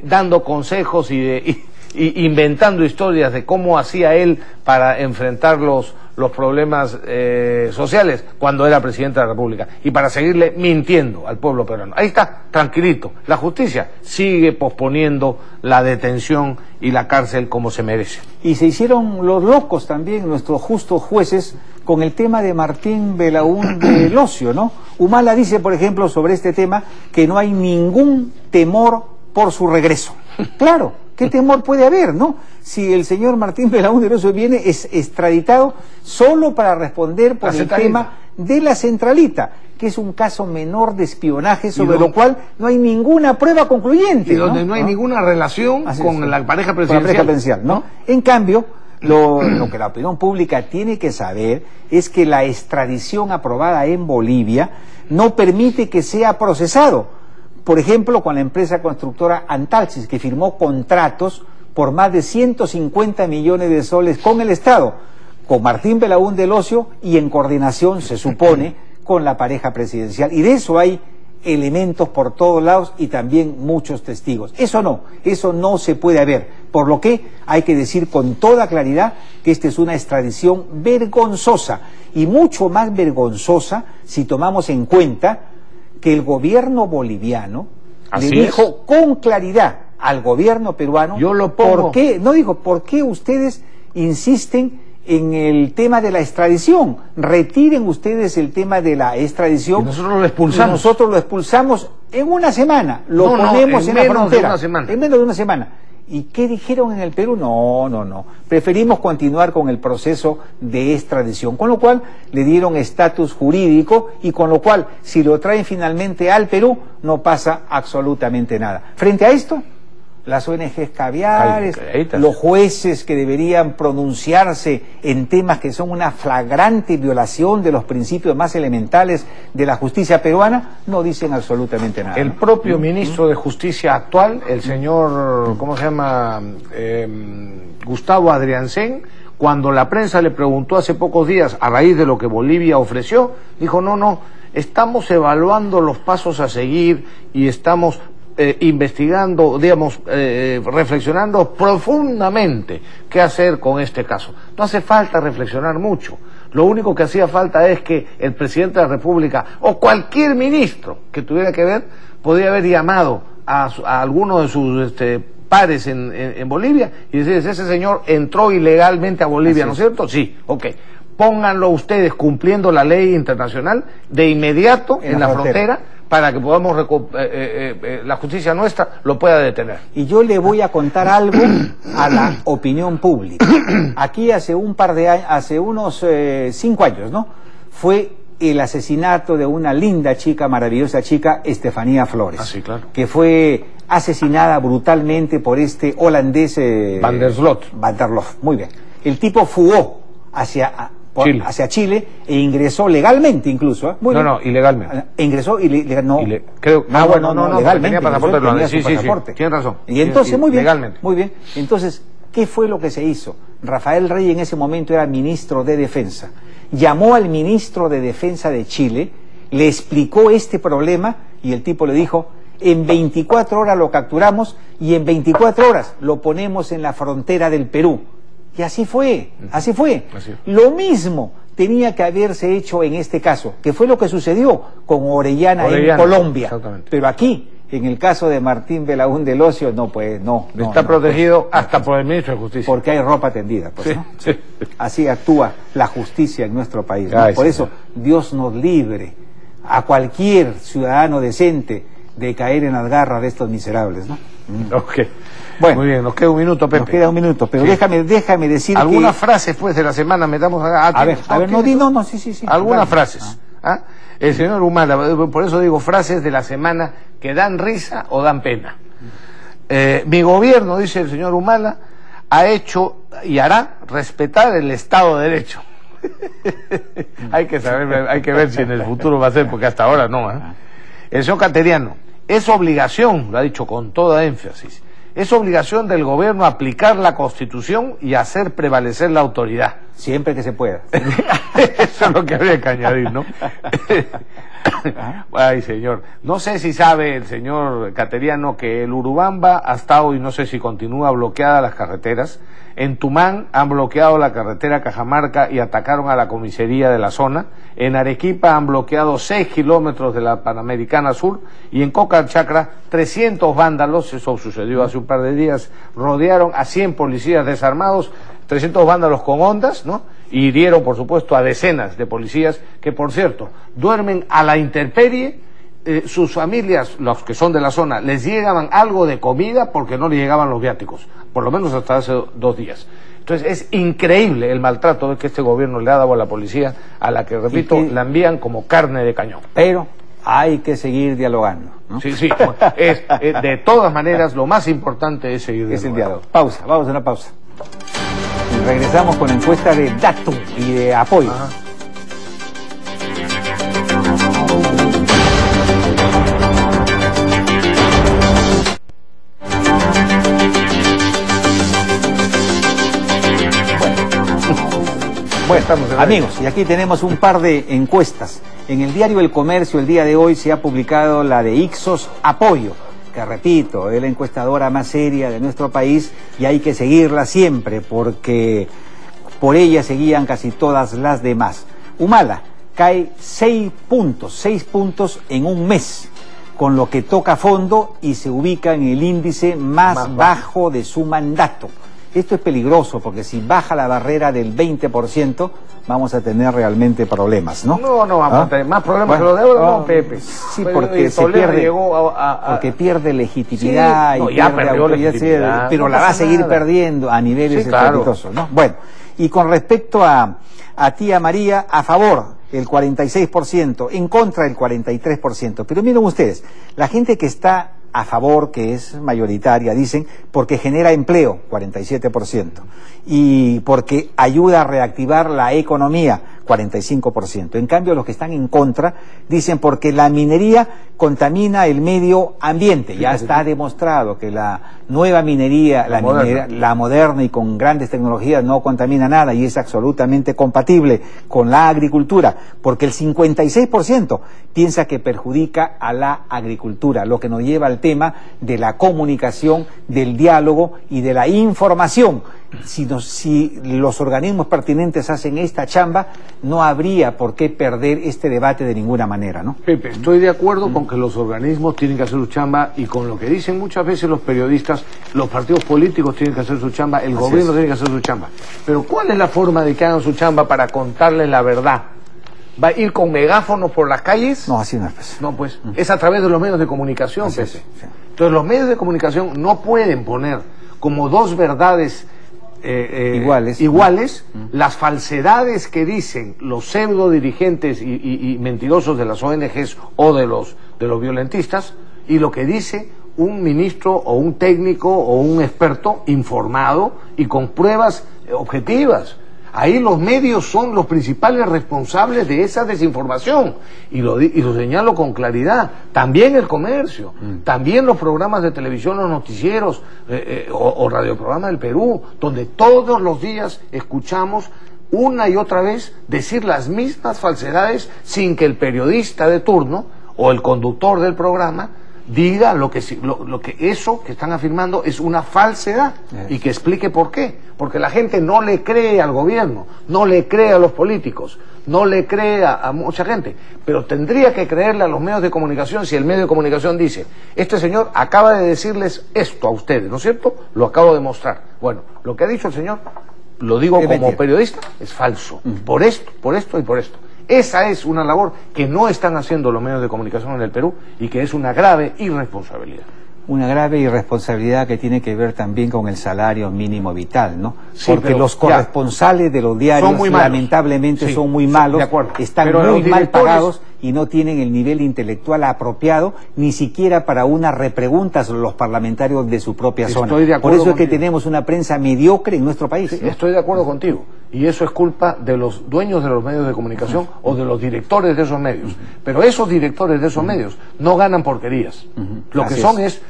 dando consejos y inventando historias de cómo hacía él para enfrentar los problemas sociales cuando era presidente de la República, y para seguirle mintiendo al pueblo peruano. Ahí está, tranquilito. La justicia sigue posponiendo la detención y la cárcel como se merece. Y se hicieron los locos también nuestros justos jueces con el tema de Martín Belaúnde Locio, ¿no? Humala dice, por ejemplo, sobre este tema, que no hay ningún temor por su regreso. Claro, ¿qué temor puede haber, no? Si el señor Martín Belaúnde Locio viene extraditado solo para responder por el tema de la centralita, que es un caso menor de espionaje sobre lo cual no hay ninguna prueba concluyente. Y donde no hay ninguna relación con la pareja presidencial. ¿no? En cambio, lo que la opinión pública tiene que saber es que la extradición aprobada en Bolivia no permite que sea procesado. Por ejemplo, con la empresa constructora Antalsis, que firmó contratos por más de 150 millones de soles con el Estado, con Martín Belaúnde Locio, y en coordinación, se supone, con la pareja presidencial. Y de eso hay elementos por todos lados y también muchos testigos. Eso no se puede haber. Por lo que hay que decir con toda claridad que esta es una extradición vergonzosa, y mucho más vergonzosa si tomamos en cuenta que el gobierno boliviano le dijo con claridad al gobierno peruano, yo lo pongo. ¿Por qué ustedes insisten en el tema de la extradición? Retiren ustedes el tema de la extradición. Y nosotros lo expulsamos. Nosotros lo expulsamos en una semana, lo ponemos en la frontera. En menos de una semana. ¿Y qué dijeron en el Perú? No. Preferimos continuar con el proceso de extradición, con lo cual le dieron estatus jurídico, y con lo cual, si lo traen finalmente al Perú, no pasa absolutamente nada. Frente a esto, las ONGs caviares, los jueces que deberían pronunciarse en temas que son una flagrante violación de los principios más elementales de la justicia peruana, no dicen absolutamente nada. El propio ministro de Justicia actual, el señor, ¿cómo se llama? Gustavo Adriancén, cuando la prensa le preguntó hace pocos días, a raíz de lo que Bolivia ofreció, dijo, no, estamos evaluando los pasos a seguir y estamos investigando, digamos, reflexionando profundamente qué hacer con este caso. No hace falta reflexionar mucho. Lo único que hacía falta es que el presidente de la República o cualquier ministro que tuviera que ver podría haber llamado a alguno de sus pares en Bolivia y decirles, ese señor entró ilegalmente a Bolivia, ¿no es cierto? Sí, ok. Pónganlo ustedes cumpliendo la ley internacional de inmediato en la frontera, para que podamos la justicia nuestra lo pueda detener. Y yo le voy a contar algo a la opinión pública. Aquí hace unos 5 años, ¿no? Fue el asesinato de una linda chica, maravillosa chica, Estefanía Flores. Sí, claro. Que fue asesinada brutalmente por este holandés Van der Sloot. Muy bien. El tipo fugó hacia Chile e ingresó legalmente, incluso. Ilegalmente. Ingresó legalmente. Tenía pasaporte holandés. Sí, tiene razón. Y entonces, muy bien. Legalmente. Muy bien. Entonces, ¿qué fue lo que se hizo? Rafael Rey en ese momento era ministro de Defensa. Llamó al ministro de Defensa de Chile, le explicó este problema y el tipo le dijo, en 24 horas lo capturamos y en 24 horas lo ponemos en la frontera del Perú. Y así fue. Lo mismo tenía que haberse hecho en este caso, que fue lo que sucedió con Orellana en Colombia. Pero aquí, en el caso de Martín Belaúnde Locio, no. Está protegido hasta por el ministro de Justicia. Porque hay ropa tendida, pues, ¿no? Sí. Así actúa la justicia en nuestro país, ¿no? Por eso, Dios nos libre a cualquier ciudadano decente de caer en las garras de estos miserables, ¿no? Ok. Bueno, muy bien, nos queda un minuto, Pepe. Nos queda un minuto, pero déjame decir algunas frases, pues, de la semana, metamos a ver, sí. Algunas frases. ¿Ah? El señor Humala, por eso digo frases de la semana que dan risa o dan pena. Mi gobierno, dice el señor Humala, ha hecho y hará respetar el Estado de Derecho. Hay que saber, hay que ver si en el futuro va a ser, porque hasta ahora no. El señor Cateriano, es obligación, lo ha dicho con toda énfasis, es obligación del gobierno aplicar la Constitución y hacer prevalecer la autoridad. Siempre que se pueda. Eso es lo que habría que añadir, ¿no? Ay, señor. No sé si sabe el señor Cateriano que el Urubamba hasta hoy, no sé si continúa bloqueada las carreteras. En Tumán han bloqueado la carretera Cajamarca y atacaron a la comisaría de la zona. En Arequipa han bloqueado 6 kilómetros de la Panamericana Sur. Y en Cocachacra 300 vándalos, eso sucedió hace un par de días, rodearon a 100 policías desarmados, 300 vándalos con ondas, ¿no? Y hirieron, por supuesto, a decenas de policías que, por cierto, duermen a la intemperie. Sus familias, los que son de la zona, les llegaban algo de comida porque no les llegaban los viáticos, por lo menos hasta hace 2 días. Entonces es increíble el maltrato que este gobierno le ha dado a la policía, a la que, repito, la envían como carne de cañón. Pero hay que seguir dialogando, ¿no? Sí, sí, de todas maneras lo más importante es seguir dialogando. Es el diálogo. Pausa, vamos a una pausa. Y regresamos con la encuesta de Datum y de apoyo. Ajá. Bueno, amigos, y aquí tenemos un par de encuestas. En el diario El Comercio el día de hoy se ha publicado la de Ipsos Apoyo, que repito, es la encuestadora más seria de nuestro país y hay que seguirla siempre porque por ella seguían casi todas las demás. Humala cae 6 puntos en un mes, con lo que toca fondo y se ubica en el índice más bajo de su mandato. Esto es peligroso porque si baja la barrera del 20% vamos a tener realmente problemas, ¿no? No vamos a tener más problemas que los de ahora, no, Pepe. Sí, porque se pierde, porque pierde legitimidad, sí, no, ya perdió legitimidad, pero no la va a seguir perdiendo a niveles estrepitosos, ¿no? Bueno, y con respecto a tía María, a favor el 46%, en contra el 43%. Pero miren ustedes, la gente que está a favor, que es mayoritaria, dicen, porque genera empleo, 47%, y porque ayuda a reactivar la economía, 45%. En cambio, los que están en contra dicen porque la minería contamina el medio ambiente. Ya está demostrado que la nueva minería, la moderna y con grandes tecnologías no contamina nada y es absolutamente compatible con la agricultura, porque el 56% piensa que perjudica a la agricultura, lo que nos lleva al tema de la comunicación, del diálogo y de la información. Si los organismos pertinentes hacen esta chamba, no habría por qué perder este debate de ninguna manera, ¿no? Pepe, estoy de acuerdo con que los organismos tienen que hacer su chamba y con lo que dicen muchas veces los periodistas, los partidos políticos tienen que hacer su chamba, el gobierno tiene que hacer su chamba. Pero ¿cuál es la forma de que hagan su chamba para contarles la verdad? ¿Va a ir con megáfonos por las calles? No, así no es. Pues. No, pues, es a través de los medios de comunicación, Pepe. Sí. Entonces los medios de comunicación no pueden poner como dos verdades iguales las falsedades que dicen los pseudo dirigentes y mentirosos de las ONGs o de los violentistas y lo que dice un ministro o un técnico o un experto informado y con pruebas objetivas. Ahí los medios son los principales responsables de esa desinformación y lo señalo con claridad. También el comercio, también los programas de televisión, los noticieros o radioprogramas del Perú, donde todos los días escuchamos una y otra vez decir las mismas falsedades sin que el periodista de turno o el conductor del programa diga lo que eso que están afirmando es una falsedad y que explique por qué. Porque la gente no le cree al gobierno, no le cree a los políticos, no le cree a mucha gente, pero tendría que creerle a los medios de comunicación si el medio de comunicación dice, este señor acaba de decirles esto a ustedes, ¿no es cierto? Lo acabo de mostrar. Bueno, lo que ha dicho el señor, lo digo como periodista, es falso, por esto y por esto. Esa es una labor que no están haciendo los medios de comunicación en el Perú y que es una grave irresponsabilidad. una grave irresponsabilidad que tiene que ver también con el salario mínimo vital, ¿no? Sí, porque los corresponsales de los diarios lamentablemente son muy malos, están muy mal pagados y no tienen el nivel intelectual apropiado ni siquiera para una repregunta sobre los parlamentarios de su propia zona. Por eso es que tenemos una prensa mediocre en nuestro país. Sí, ¿no? Estoy de acuerdo contigo. Y eso es culpa de los dueños de los medios de comunicación o de los directores de esos medios. Pero esos directores de esos medios no ganan porquerías. Lo que son es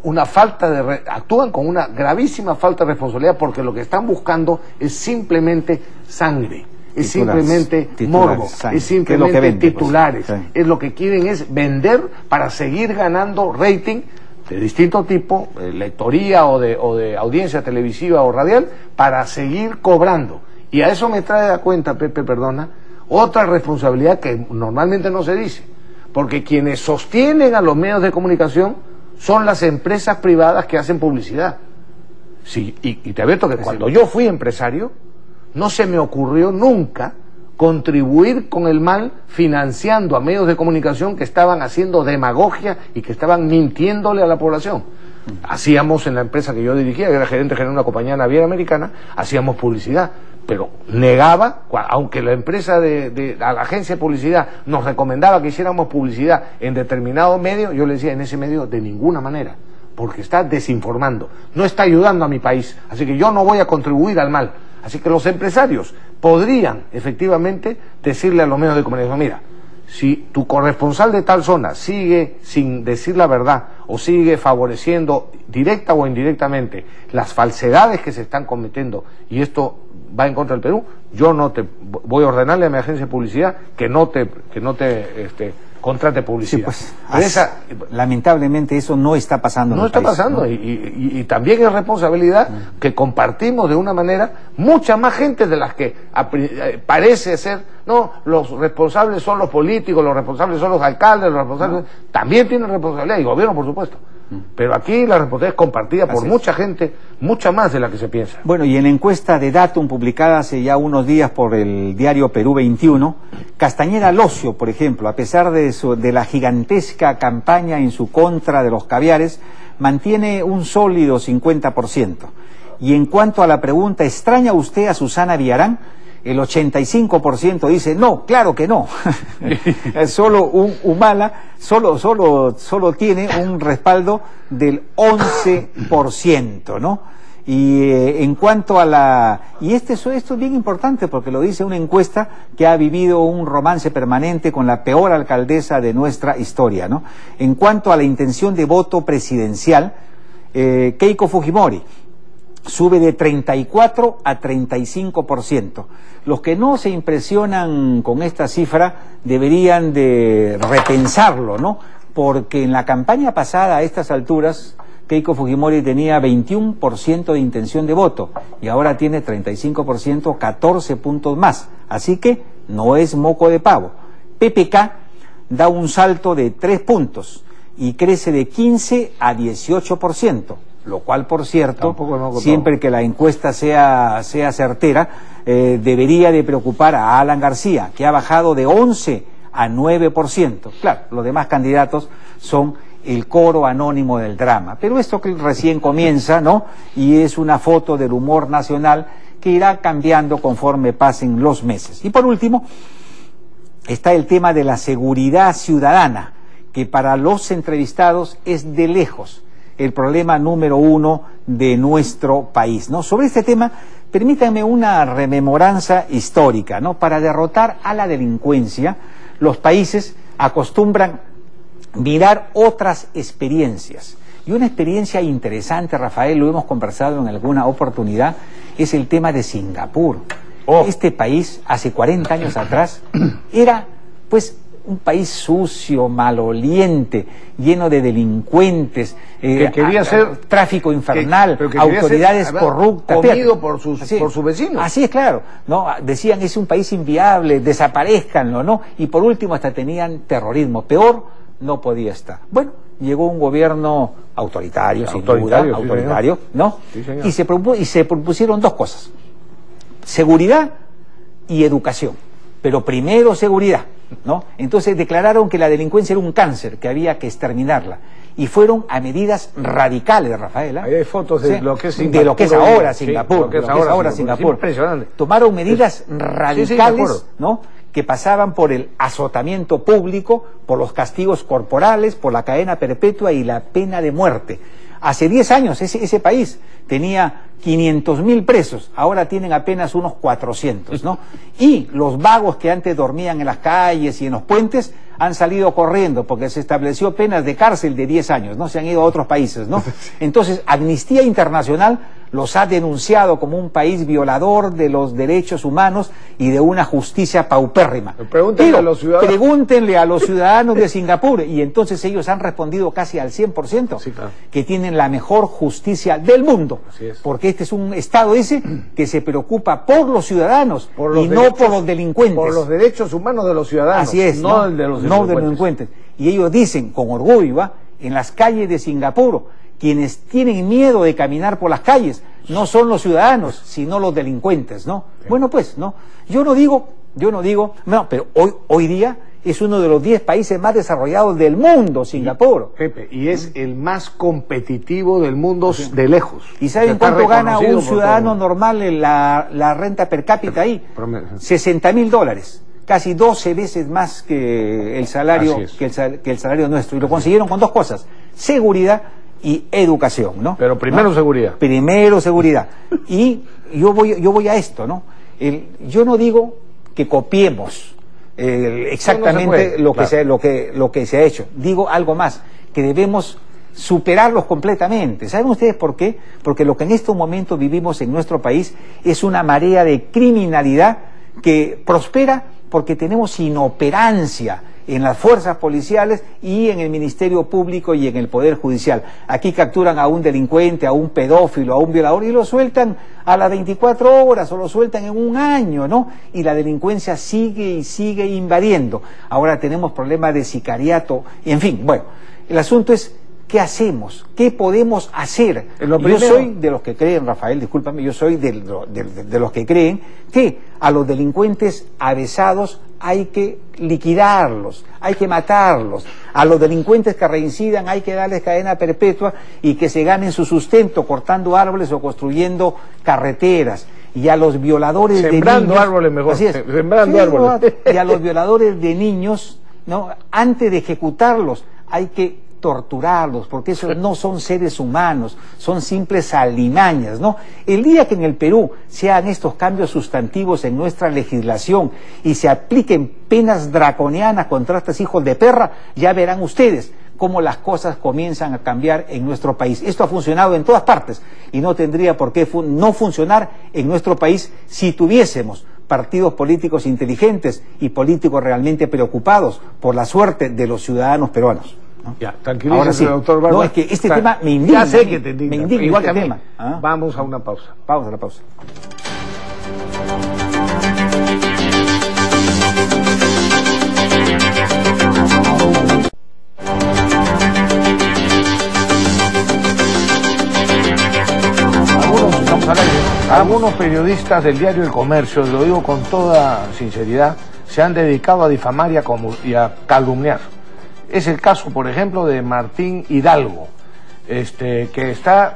una falta de... actúan con una gravísima falta de responsabilidad porque lo que están buscando es simplemente sangre. Es simplemente morbo, es simplemente titulares. Es lo que quieren es vender para seguir ganando rating de distinto tipo, lectoría o de audiencia televisiva o radial, para seguir cobrando. Y a eso me trae a cuenta, Pepe, perdona, otra responsabilidad que normalmente no se dice, porque quienes sostienen a los medios de comunicación son las empresas privadas que hacen publicidad. Sí, y te advierto que cuando yo fui empresario, no se me ocurrió nunca contribuir con el mal financiando a medios de comunicación que estaban haciendo demagogia y que estaban mintiéndole a la población. Hacíamos en la empresa que yo dirigía, que era gerente general de una compañía naviera americana, hacíamos publicidad, pero negaba, aunque la empresa a la agencia de publicidad nos recomendaba que hiciéramos publicidad en determinado medio, yo le decía, en ese medio de ninguna manera, porque está desinformando, no está ayudando a mi país, así que yo no voy a contribuir al mal. Así que los empresarios podrían efectivamente decirle a los medios de comunicación, mira, si tu corresponsal de tal zona sigue sin decir la verdad o sigue favoreciendo directa o indirectamente las falsedades que se están cometiendo y esto va en contra del Perú, yo no te voy a ordenarle a mi agencia de publicidad que no te contrate publicidad. Sí, pues, lamentablemente eso no está pasando en el está país, pasando, ¿no? Y también es responsabilidad que compartimos de una manera mucha más gente de las que parece ser. No, los responsables son los políticos, los responsables son los alcaldes, los responsables también tienen responsabilidad, y gobierno por supuesto. Pero aquí la responsabilidad es compartida por mucha gente, mucha más de la que se piensa. Bueno, y en la encuesta de Datum publicada hace ya unos días por el diario Perú 21, Castañeda Locio, por ejemplo, a pesar de la gigantesca campaña en su contra de los caviares, mantiene un sólido 50%. Y en cuanto a la pregunta, ¿extraña usted a Susana Villarán? El 85% dice, no, claro que no. Solo Humala solo tiene un respaldo del 11%, ¿no? Y en cuanto a esto es bien importante porque lo dice una encuesta que ha vivido un romance permanente con la peor alcaldesa de nuestra historia, ¿no? En cuanto a la intención de voto presidencial, Keiko Fujimori sube de 34 a 35%. Los que no se impresionan con esta cifra deberían de repensarlo, ¿no? Porque en la campaña pasada, a estas alturas, Keiko Fujimori tenía 21% de intención de voto y ahora tiene 35%, 14 puntos más. Así que no es moco de pavo. PPK da un salto de 3 puntos y crece de 15 a 18%. Lo cual, por cierto, siempre que la encuesta sea certera, debería de preocupar a Alan García, que ha bajado de 11 a 9%. Claro, los demás candidatos son el coro anónimo del drama. Pero esto que recién comienza, ¿no? Y es una foto del humor nacional que irá cambiando conforme pasen los meses. Y por último, está el tema de la seguridad ciudadana, que para los entrevistados es de lejos el problema número 1 de nuestro país, ¿no? Sobre este tema, permítanme una rememoranza histórica, ¿no? Para derrotar a la delincuencia, los países acostumbran mirar otras experiencias. Y una experiencia interesante, Rafael, lo hemos conversado en alguna oportunidad, es el tema de Singapur. Este país, hace 40 años atrás, era, pues, un país sucio, maloliente, lleno de delincuentes, que quería ser tráfico infernal, autoridades corruptas, comido por sus vecinos. Así es, claro, ¿no? Decían, es un país inviable, desaparezcanlo, ¿no? Y por último hasta tenían terrorismo, peor no podía estar. Bueno, llegó un gobierno autoritario, sin duda, autoritario, ¿no? Sí, señor. Y se propusieron dos cosas: seguridad y educación. Pero primero seguridad. ¿no? Entonces declararon que la delincuencia era un cáncer, que había que exterminarla. Y fueron a medidas radicales, Rafaela. Ahí hay fotos de, ¿sí?, lo que es Singapur, de lo que es ahora Singapur. Sí, lo que es ahora Singapur. Impresionante. Tomaron medidas radicales, ¿no?, que pasaban por el azotamiento público, por los castigos corporales, por la cadena perpetua y la pena de muerte. Hace 10 años ese país tenía 500.000 presos, ahora tienen apenas unos 400, ¿no? Y los vagos que antes dormían en las calles y en los puentes han salido corriendo porque se estableció penas de cárcel de 10 años, ¿no? Se han ido a otros países, ¿no? Entonces, Amnistía Internacional los ha denunciado como un país violador de los derechos humanos y de una justicia paupérrima. Pregúntenle a los ciudadanos. Pregúntenle a los ciudadanos de Singapur, y entonces ellos han respondido casi al 100%, sí, claro, que tienen la mejor justicia del mundo. Así es. Porque este es un Estado que se preocupa por los ciudadanos y no por los delincuentes. Por los derechos humanos de los ciudadanos. Así es, no el de los delincuentes. Y ellos dicen con orgullo, en las calles de Singapur, quienes tienen miedo de caminar por las calles no son los ciudadanos, sino los delincuentes, ¿no? Sí. Bueno, pues, ¿no? Yo no digo, no, pero hoy día es uno de los 10 países más desarrollados del mundo, Singapur. Pepe, y es el más competitivo del mundo, sí, de lejos. ¿Y saben cuánto gana un ciudadano normal en la renta per cápita ahí? $60.000. Casi 12 veces más que el salario, que el salario nuestro. Y lo consiguieron con 2 cosas: seguridad y educación, ¿no? Pero primero, ¿no?, seguridad. Primero seguridad. Y yo voy a esto, ¿no? Yo no digo que copiemos exactamente lo que se ha hecho. Digo algo más, que debemos superarlos completamente. ¿Saben ustedes por qué? Porque lo que en estos momentos vivimos en nuestro país es una marea de criminalidad que prospera porque tenemos inoperancia en las fuerzas policiales y en el Ministerio Público y en el Poder Judicial. Aquí capturan a un delincuente, a un pedófilo, a un violador y lo sueltan a las 24 horas o lo sueltan en un año, ¿no? Y la delincuencia sigue y sigue invadiendo. Ahora tenemos problemas de sicariato, y en fin, bueno, el asunto es: ¿qué hacemos? ¿Qué podemos hacer? Yo soy de los que creen, Rafael, discúlpame, yo soy de los que creen que a los delincuentes avesados hay que liquidarlos, hay que matarlos. A los delincuentes que reincidan hay que darles cadena perpetua y que se ganen su sustento cortando árboles o construyendo carreteras. Y a los violadores de niños... Sembrando árboles mejor. Así es. Sembrando árboles. Y a los violadores de niños, ¿no?, antes de ejecutarlos hay que torturarlos, porque esos no son seres humanos, son simples alimañas, ¿no? El día que en el Perú se hagan estos cambios sustantivos en nuestra legislación y se apliquen penas draconianas contra estos hijos de perra, ya verán ustedes cómo las cosas comienzan a cambiar en nuestro país. Esto ha funcionado en todas partes y no tendría por qué no funcionar en nuestro país si tuviésemos partidos políticos inteligentes y políticos realmente preocupados por la suerte de los ciudadanos peruanos. Ya, tranquilízate, sí, doctor Barba. No, es que este tema me indigna. Ya sé que te indigna. Me indigna igual este que a mí. tema. ¿Ah? Vamos a una pausa. Pausa, la pausa. Algunos periodistas del diario El Comercio, lo digo con toda sinceridad, se han dedicado a difamar y a calumniar. Es el caso, por ejemplo, de Martín Hidalgo, que está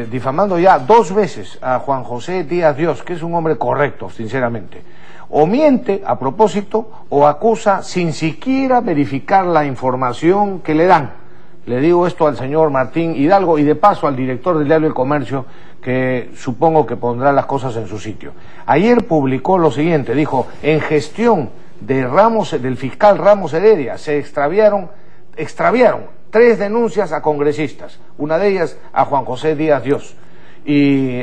difamando ya 2 veces a Juan José Díaz Dios, que es un hombre correcto, sinceramente. O miente a propósito o acusa sin siquiera verificar la información que le dan. Le digo esto al señor Martín Hidalgo y de paso al director del diario El Comercio, que supongo que pondrá las cosas en su sitio. Ayer publicó lo siguiente, dijo: en gestión del fiscal Ramos Heredia se extraviaron 3 denuncias a congresistas, una de ellas a Juan José Díaz Dios. Y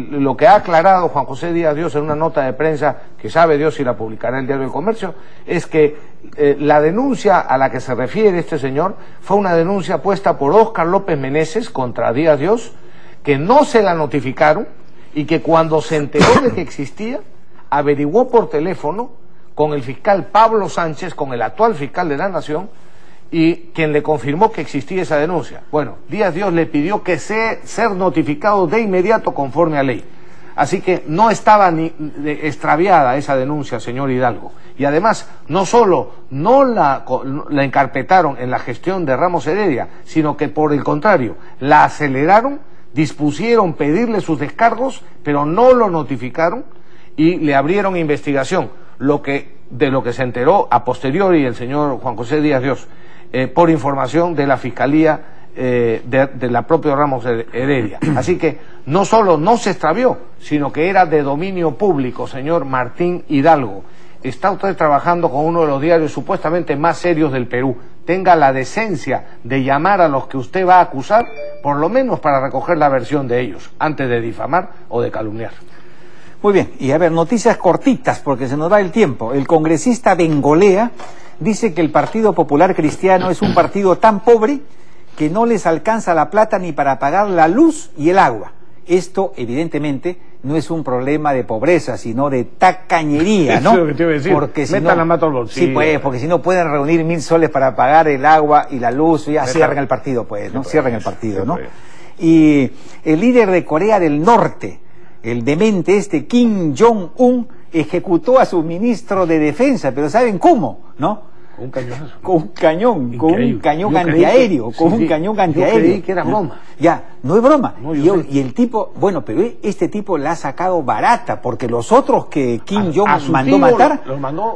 lo que ha aclarado Juan José Díaz Dios en una nota de prensa, que sabe Dios si la publicará el diario El Comercio, es que la denuncia a la que se refiere este señor fue una denuncia puesta por Óscar López Meneses contra Díaz Dios, que no se la notificaron y que cuando se enteró de que existía, averiguó por teléfono con el fiscal Pablo Sánchez, con el actual fiscal de la Nación, y quien le confirmó que existía esa denuncia. Bueno, Díaz Dios le pidió que ser notificado de inmediato conforme a ley. Así que no estaba ni extraviada esa denuncia, señor Hidalgo. Y además, no solo no la encarpetaron en la gestión de Ramos Heredia, sino que por el contrario, la aceleraron, dispusieron pedirle sus descargos, pero no lo notificaron y le abrieron investigación, de lo que se enteró a posteriori el señor Juan José Díaz Dios, por información de la Fiscalía de la propia Ramos Heredia. Así que no solo no se extravió, sino que era de dominio público, señor Martín Hidalgo. Está usted trabajando con uno de los diarios supuestamente más serios del Perú. Tenga la decencia de llamar a los que usted va a acusar, por lo menos para recoger la versión de ellos, antes de difamar o de calumniar. Muy bien, y a ver, noticias cortitas, porque se nos va el tiempo. El congresista Bengolea dice que el Partido Popular Cristiano es un partido tan pobre que no les alcanza la plata ni para pagar la luz y el agua. Esto, evidentemente, no es un problema de pobreza, sino de tacañería, ¿no? Eso es lo que te iba a decir. Porque si metan no, la mano al bolsillo. Sí, pues, porque si no pueden reunir 1.000 soles para pagar el agua y la luz, ya cierran el partido, pues, ¿no? Cierran el partido, ¿no? Y el líder de Corea del Norte, el demente Kim Jong-un, ejecutó a su ministro de defensa, pero ¿saben cómo? ¿No? Con un cañonazo. Con un cañón, con un cañón antiaéreo, con un cañón antiaéreo. Yo creí que era broma. Ya, no es broma. No, y el tipo, bueno, pero este tipo la ha sacado barata, porque los otros que Kim Jong mandó matar,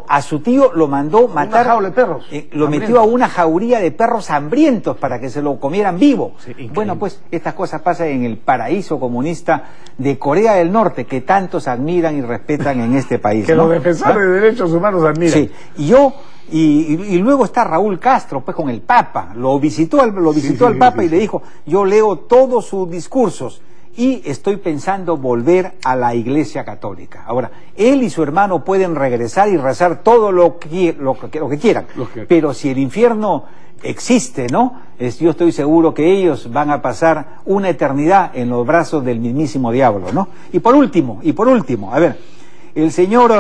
a su tío lo mandó matar. Una jaula de perros. Lo metió a una jauría de perros hambrientos para que se lo comieran vivo. Sí, bueno, pues estas cosas pasan en el paraíso comunista de Corea del Norte, que tantos admiran y respetan en este país. Que ¿no? los defensores de derechos humanos admiran. Sí, y luego está Raúl Castro, pues con el Papa, lo visitó al Papa y le dijo, yo leo todos sus discursos y estoy pensando volver a la Iglesia Católica. Ahora, él y su hermano pueden regresar y rezar todo lo que quieran, pero si el infierno existe, ¿no? Yo estoy seguro que ellos van a pasar una eternidad en los brazos del mismísimo diablo, ¿no? Y por último, a ver, el señor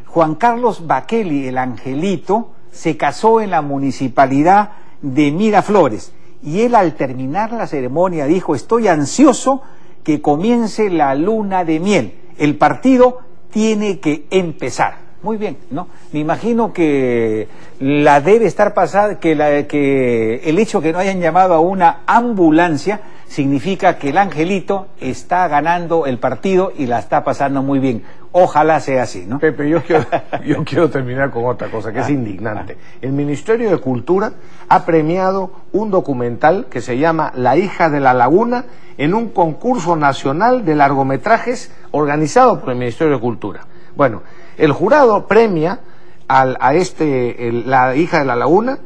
Juan Carlos Baqueli, el angelito, se casó en la municipalidad de Miraflores y él al terminar la ceremonia dijo, estoy ansioso que comience la luna de miel, el partido tiene que empezar. Muy bien, ¿no? Me imagino que la debe estar pasada, que el hecho que no hayan llamado a una ambulancia significa que el angelito está ganando el partido y la está pasando muy bien. Ojalá sea así, ¿no? Pepe, yo quiero terminar con otra cosa que es indignante. El Ministerio de Cultura ha premiado un documental que se llama La hija de la laguna en un concurso nacional de largometrajes organizado por el Ministerio de Cultura. Bueno, el jurado premia La hija de la laguna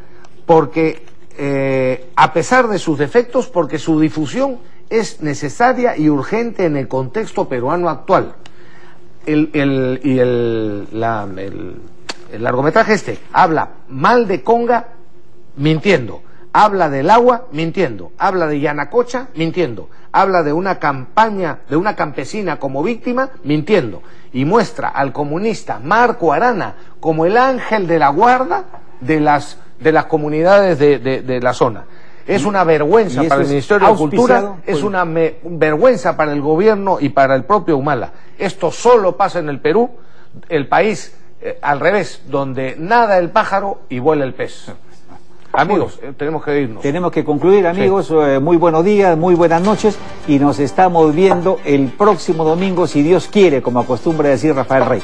porque, a pesar de sus defectos, porque su difusión es necesaria y urgente en el contexto peruano actual. El largometraje habla mal de Conga mintiendo, habla del agua mintiendo, habla de Yanacocha mintiendo, habla de una campaña, de una campesina como víctima mintiendo, y muestra al comunista Marco Arana como el ángel de la guarda de las comunidades de la zona. Es una vergüenza para el Ministerio de Cultura, es una vergüenza para el gobierno y para el propio Humala. Esto solo pasa en el Perú, el país al revés, donde nada el pájaro y vuela el pez. Amigos, tenemos que irnos. Tenemos que concluir, amigos. Sí. Muy buenos días, muy buenas noches y nos estamos viendo el próximo domingo, si Dios quiere, como acostumbra decir Rafael Rey.